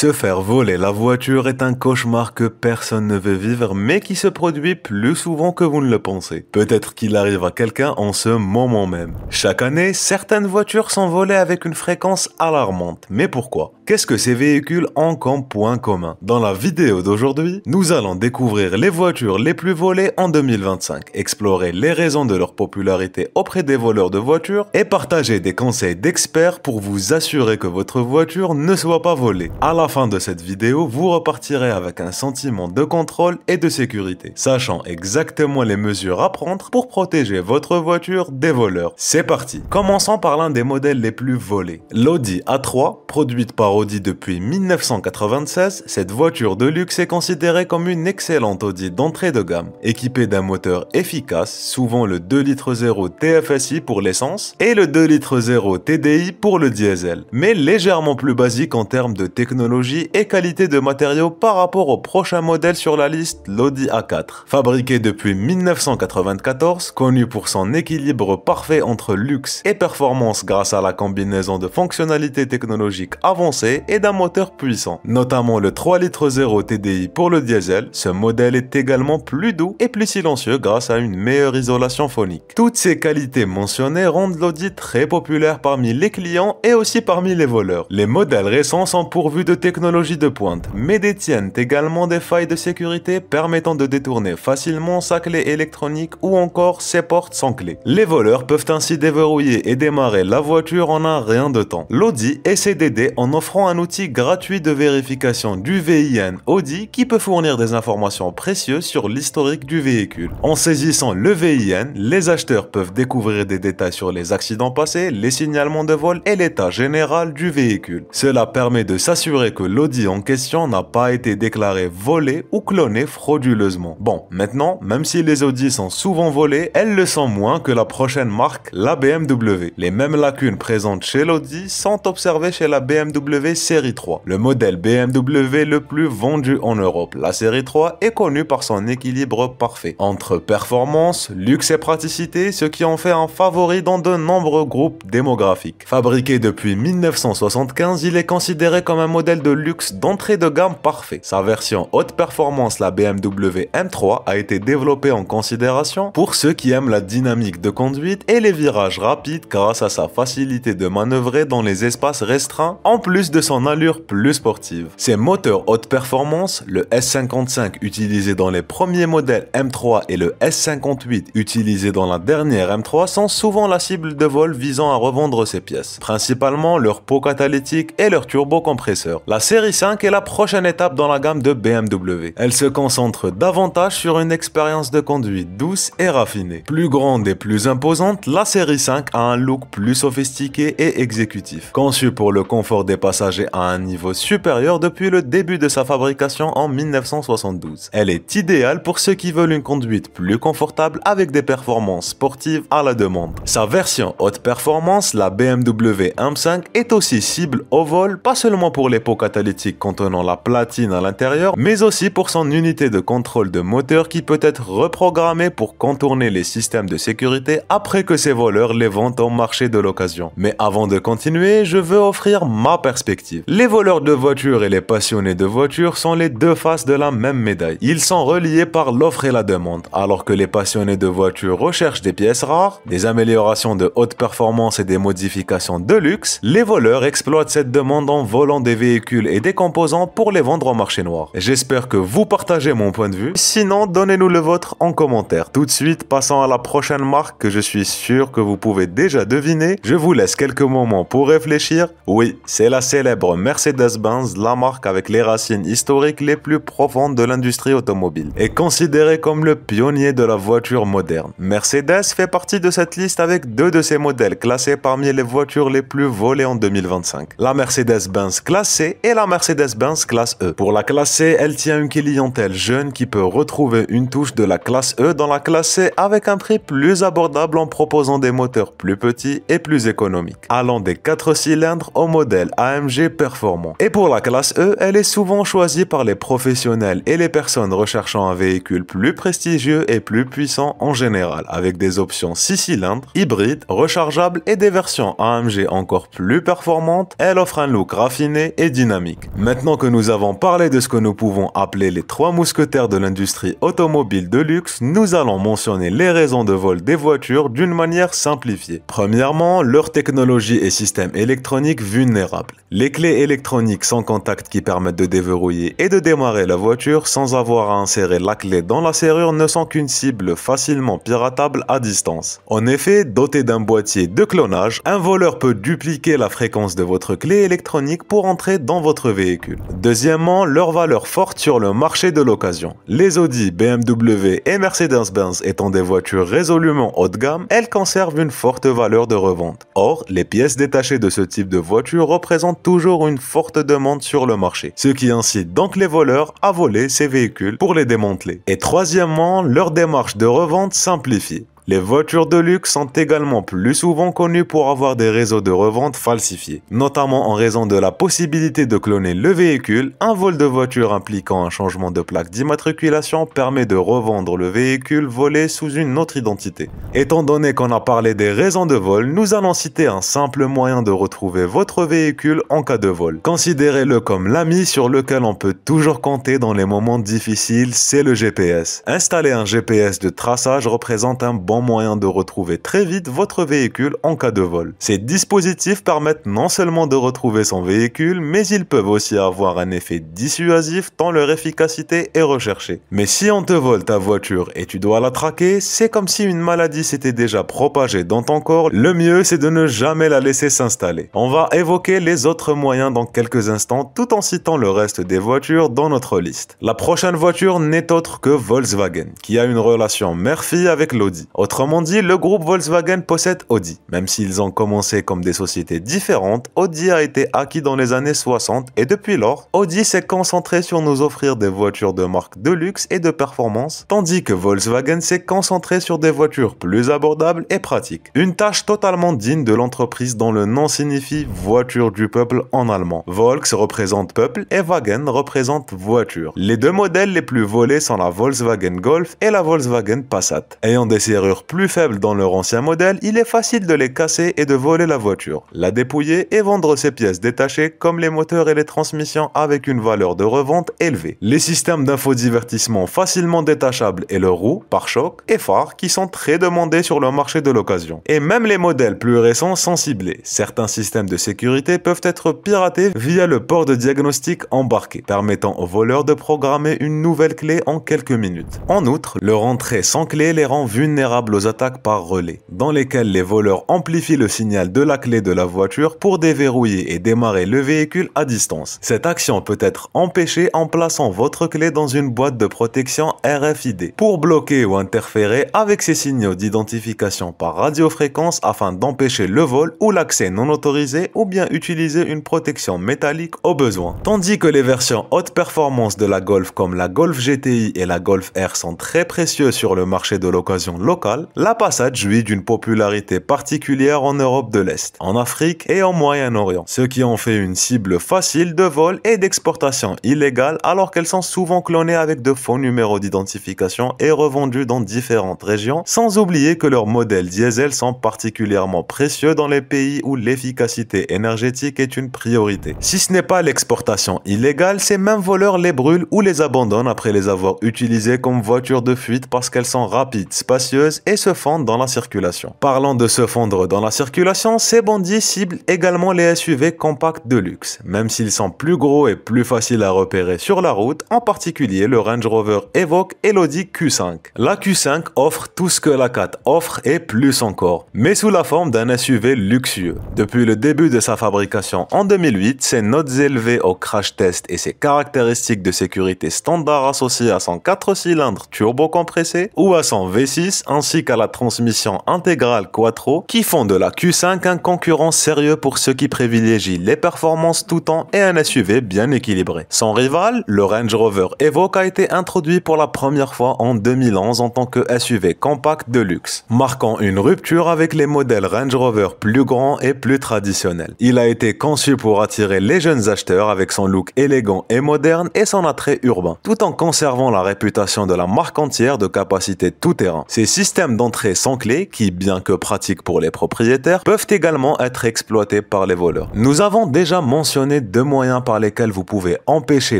Se faire voler la voiture est un cauchemar que personne ne veut vivre, mais qui se produit plus souvent que vous ne le pensez. Peut-être qu'il arrive à quelqu'un en ce moment même. Chaque année, certaines voitures sont volées avec une fréquence alarmante. Mais pourquoi? Qu'est-ce que ces véhicules ont comme point commun? Dans la vidéo d'aujourd'hui, nous allons découvrir les voitures les plus volées en 2025, explorer les raisons de leur popularité auprès des voleurs de voitures et partager des conseils d'experts pour vous assurer que votre voiture ne soit pas volée. À la fin de cette vidéo, vous repartirez avec un sentiment de contrôle et de sécurité, sachant exactement les mesures à prendre pour protéger votre voiture des voleurs. C'est parti! Commençons par l'un des modèles les plus volés, l'Audi A3, produite par Audi depuis 1996. Cette voiture de luxe est considérée comme une excellente Audi d'entrée de gamme, équipée d'un moteur efficace, souvent le 2,0 litres TFSI pour l'essence et le 2,0 litres TDI pour le diesel, mais légèrement plus basique en termes de technologie et qualité de matériaux par rapport au prochain modèle sur la liste, l'Audi A4. Fabriqué depuis 1994, connu pour son équilibre parfait entre luxe et performance grâce à la combinaison de fonctionnalités technologiques avancées et d'un moteur puissant, notamment le 3,0 litres TDI pour le diesel, ce modèle est également plus doux et plus silencieux grâce à une meilleure isolation phonique. Toutes ces qualités mentionnées rendent l'Audi très populaire parmi les clients et aussi parmi les voleurs. Les modèles récents sont pourvus de technologies de pointe, mais détiennent également des failles de sécurité permettant de détourner facilement sa clé électronique ou encore ses portes sans clé. Les voleurs peuvent ainsi déverrouiller et démarrer la voiture en un rien de temps. L'Audi essaie d'aider en offrant un outil gratuit de vérification du VIN Audi qui peut fournir des informations précieuses sur l'historique du véhicule. En saisissant le VIN, les acheteurs peuvent découvrir des détails sur les accidents passés, les signalements de vol et l'état général du véhicule. Cela permet de s'assurer que l'Audi en question n'a pas été déclaré volé ou cloné frauduleusement. Bon, maintenant, même si les Audi sont souvent volées, elles le sont moins que la prochaine marque, la BMW. Les mêmes lacunes présentes chez l'Audi sont observées chez la BMW série 3, le modèle BMW le plus vendu en Europe. La série 3 est connue par son équilibre parfait entre performance, luxe et praticité, ce qui en fait un favori dans de nombreux groupes démographiques. Fabriqué depuis 1975, il est considéré comme un modèle de luxe d'entrée de gamme parfait. Sa version haute performance, la BMW M3, a été développée en considération pour ceux qui aiment la dynamique de conduite et les virages rapides grâce à sa facilité de manœuvrer dans les espaces restreints, en plus de son allure plus sportive. Ses moteurs haute performance, le S55 utilisé dans les premiers modèles M3 et le S58 utilisé dans la dernière M3 sont souvent la cible de vol visant à revendre ces pièces, principalement leur pot catalytique et leur turbocompresseur. La série 5 est la prochaine étape dans la gamme de BMW. Elle se concentre davantage sur une expérience de conduite douce et raffinée. Plus grande et plus imposante, la série 5 a un look plus sophistiqué et exécutif, conçu pour le confort des passagers à un niveau supérieur depuis le début de sa fabrication en 1972. Elle est idéale pour ceux qui veulent une conduite plus confortable avec des performances sportives à la demande. Sa version haute performance, la BMW M5, est aussi cible au vol, pas seulement pour les pots catalytiques contenant la platine à l'intérieur, mais aussi pour son unité de contrôle de moteur qui peut être reprogrammée pour contourner les systèmes de sécurité après que ces voleurs les vendent au marché de l'occasion. Mais avant de continuer, je veux offrir ma perspective. Les voleurs de voitures et les passionnés de voitures sont les deux faces de la même médaille. Ils sont reliés par l'offre et la demande, alors que les passionnés de voitures recherchent des pièces rares, des améliorations de haute performance et des modifications de luxe, les voleurs exploitent cette demande en volant des véhicules et des composants pour les vendre au marché noir. J'espère que vous partagez mon point de vue, sinon donnez-nous le vôtre en commentaire. Tout de suite, passons à la prochaine marque que je suis sûr que vous pouvez déjà deviner. Je vous laisse quelques moments pour réfléchir. Oui, c'est la célèbre Mercedes-Benz, la marque avec les racines historiques les plus profondes de l'industrie automobile, est considérée comme le pionnier de la voiture moderne. Mercedes fait partie de cette liste avec deux de ses modèles classés parmi les voitures les plus volées en 2025. La Mercedes-Benz classe C et la Mercedes-Benz classe E. Pour la classe C, elle tient une clientèle jeune qui peut retrouver une touche de la classe E dans la classe C avec un prix plus abordable en proposant des moteurs plus petits et plus économiques, allant des 4 cylindres au modèle AMG performant. Et pour la classe E, elle est souvent choisie par les professionnels et les personnes recherchant un véhicule plus prestigieux et plus puissant en général, avec des options 6 cylindres, hybrides, rechargeables et des versions AMG encore plus performantes. Elle offre un look raffiné et dynamique. dynamique. Maintenant que nous avons parlé de ce que nous pouvons appeler les trois mousquetaires de l'industrie automobile de luxe, nous allons mentionner les raisons de vol des voitures d'une manière simplifiée. Premièrement, leur technologie et système électronique vulnérables. Les clés électroniques sans contact qui permettent de déverrouiller et de démarrer la voiture sans avoir à insérer la clé dans la serrure ne sont qu'une cible facilement piratable à distance. En effet, doté d'un boîtier de clonage, un voleur peut dupliquer la fréquence de votre clé électronique pour entrer dans votre véhicule. Deuxièmement, leur valeur forte sur le marché de l'occasion. Les Audi, BMW et Mercedes-Benz étant des voitures résolument haut de gamme, elles conservent une forte valeur de revente. Or, les pièces détachées de ce type de voiture représentent toujours une forte demande sur le marché, ce qui incite donc les voleurs à voler ces véhicules pour les démanteler. Et troisièmement, leur démarche de revente simplifiée. Les voitures de luxe sont également plus souvent connues pour avoir des réseaux de revente falsifiés, notamment en raison de la possibilité de cloner le véhicule. Un vol de voiture impliquant un changement de plaque d'immatriculation permet de revendre le véhicule volé sous une autre identité. Étant donné qu'on a parlé des raisons de vol, nous allons citer un simple moyen de retrouver votre véhicule en cas de vol. Considérez-le comme l'ami sur lequel on peut toujours compter dans les moments difficiles, c'est le GPS. Installer un GPS de traçage représente un bon moyen de retrouver très vite votre véhicule en cas de vol. Ces dispositifs permettent non seulement de retrouver son véhicule, mais ils peuvent aussi avoir un effet dissuasif tant leur efficacité est recherchée. Mais si on te vole ta voiture et tu dois la traquer, c'est comme si une maladie s'était déjà propagée dans ton corps. Le mieux, c'est de ne jamais la laisser s'installer. On va évoquer les autres moyens dans quelques instants, tout en citant le reste des voitures dans notre liste. La prochaine voiture n'est autre que Volkswagen, qui a une relation mère-fille avec l'Audi. Autrement dit, le groupe Volkswagen possède Audi. Même s'ils ont commencé comme des sociétés différentes, Audi a été acquis dans les années 60 et depuis lors, Audi s'est concentré sur nous offrir des voitures de marque de luxe et de performance, tandis que Volkswagen s'est concentré sur des voitures plus abordables et pratiques. Une tâche totalement digne de l'entreprise dont le nom signifie voiture du peuple en allemand. Volks représente peuple et Wagen représente voiture. Les deux modèles les plus volés sont la Volkswagen Golf et la Volkswagen Passat. Ayant des serrures plus faibles dans leur ancien modèle, il est facile de les casser et de voler la voiture, la dépouiller et vendre ses pièces détachées comme les moteurs et les transmissions avec une valeur de revente élevée. Les systèmes d'infodivertissement facilement détachables et leurs roues, pare-chocs et phares qui sont très demandés sur le marché de l'occasion. Et même les modèles plus récents sont ciblés. Certains systèmes de sécurité peuvent être piratés via le port de diagnostic embarqué, permettant aux voleurs de programmer une nouvelle clé en quelques minutes. En outre, leur entrée sans clé les rend vulnérables aux attaques par relais, dans lesquelles les voleurs amplifient le signal de la clé de la voiture pour déverrouiller et démarrer le véhicule à distance. Cette action peut être empêchée en plaçant votre clé dans une boîte de protection RFID pour bloquer ou interférer avec ces signaux d'identification par radiofréquence afin d'empêcher le vol ou l'accès non autorisé ou bien utiliser une protection métallique au besoin. Tandis que les versions haute performance de la Golf comme la Golf GTI et la Golf R sont très précieuses sur le marché de l'occasion local, la Passat jouit d'une popularité particulière en Europe de l'Est, en Afrique et au Moyen-Orient, ce qui en fait une cible facile de vol et d'exportation illégale alors qu'elles sont souvent clonées avec de faux numéros d'identification et revendues dans différentes régions, sans oublier que leurs modèles diesel sont particulièrement précieux dans les pays où l'efficacité énergétique est une priorité. Si ce n'est pas l'exportation illégale, ces mêmes voleurs les brûlent ou les abandonnent après les avoir utilisées comme voitures de fuite parce qu'elles sont rapides, spacieuses et se fondent dans la circulation. Parlant de se fondre dans la circulation, ces bandits ciblent également les SUV compacts de luxe, même s'ils sont plus gros et plus faciles à repérer sur la route, en particulier le Range Rover Evoque et l'Audi Q5. La Q5 offre tout ce que la 4 offre et plus encore, mais sous la forme d'un SUV luxueux. Depuis le début de sa fabrication en 2008, ses notes élevées au crash test et ses caractéristiques de sécurité standard associées à son 4 cylindres turbo-compressé ou à son V6 ainsi qu'à la transmission intégrale Quattro qui font de la Q5 un concurrent sérieux pour ceux qui privilégient les performances tout temps et un SUV bien équilibré. Son rival, le Range Rover Evoque, a été introduit pour la première fois en 2011 en tant que SUV compact de luxe, marquant une rupture avec les modèles Range Rover plus grands et plus traditionnels. Il a été conçu pour attirer les jeunes acheteurs avec son look élégant et moderne et son attrait urbain, tout en conservant la réputation de la marque entière de capacité tout-terrain. Ces systèmes systèmes d'entrée sans clé qui, bien que pratiques pour les propriétaires, peuvent également être exploités par les voleurs. Nous avons déjà mentionné 2 moyens par lesquels vous pouvez empêcher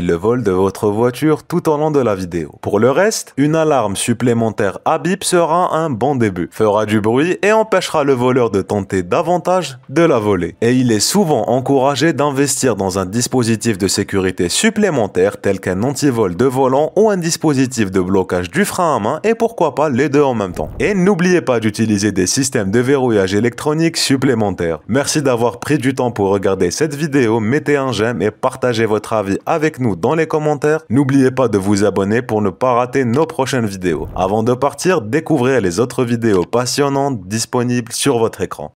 le vol de votre voiture tout au long de la vidéo. Pour le reste, une alarme supplémentaire à bip sera un bon début, fera du bruit et empêchera le voleur de tenter davantage de la voler. Et il est souvent encouragé d'investir dans un dispositif de sécurité supplémentaire tel qu'un antivol de volant ou un dispositif de blocage du frein à main et pourquoi pas les deux en même temps. Et n'oubliez pas d'utiliser des systèmes de verrouillage électronique supplémentaires. Merci d'avoir pris du temps pour regarder cette vidéo, mettez un j'aime et partagez votre avis avec nous dans les commentaires. N'oubliez pas de vous abonner pour ne pas rater nos prochaines vidéos. Avant de partir, découvrez les autres vidéos passionnantes disponibles sur votre écran.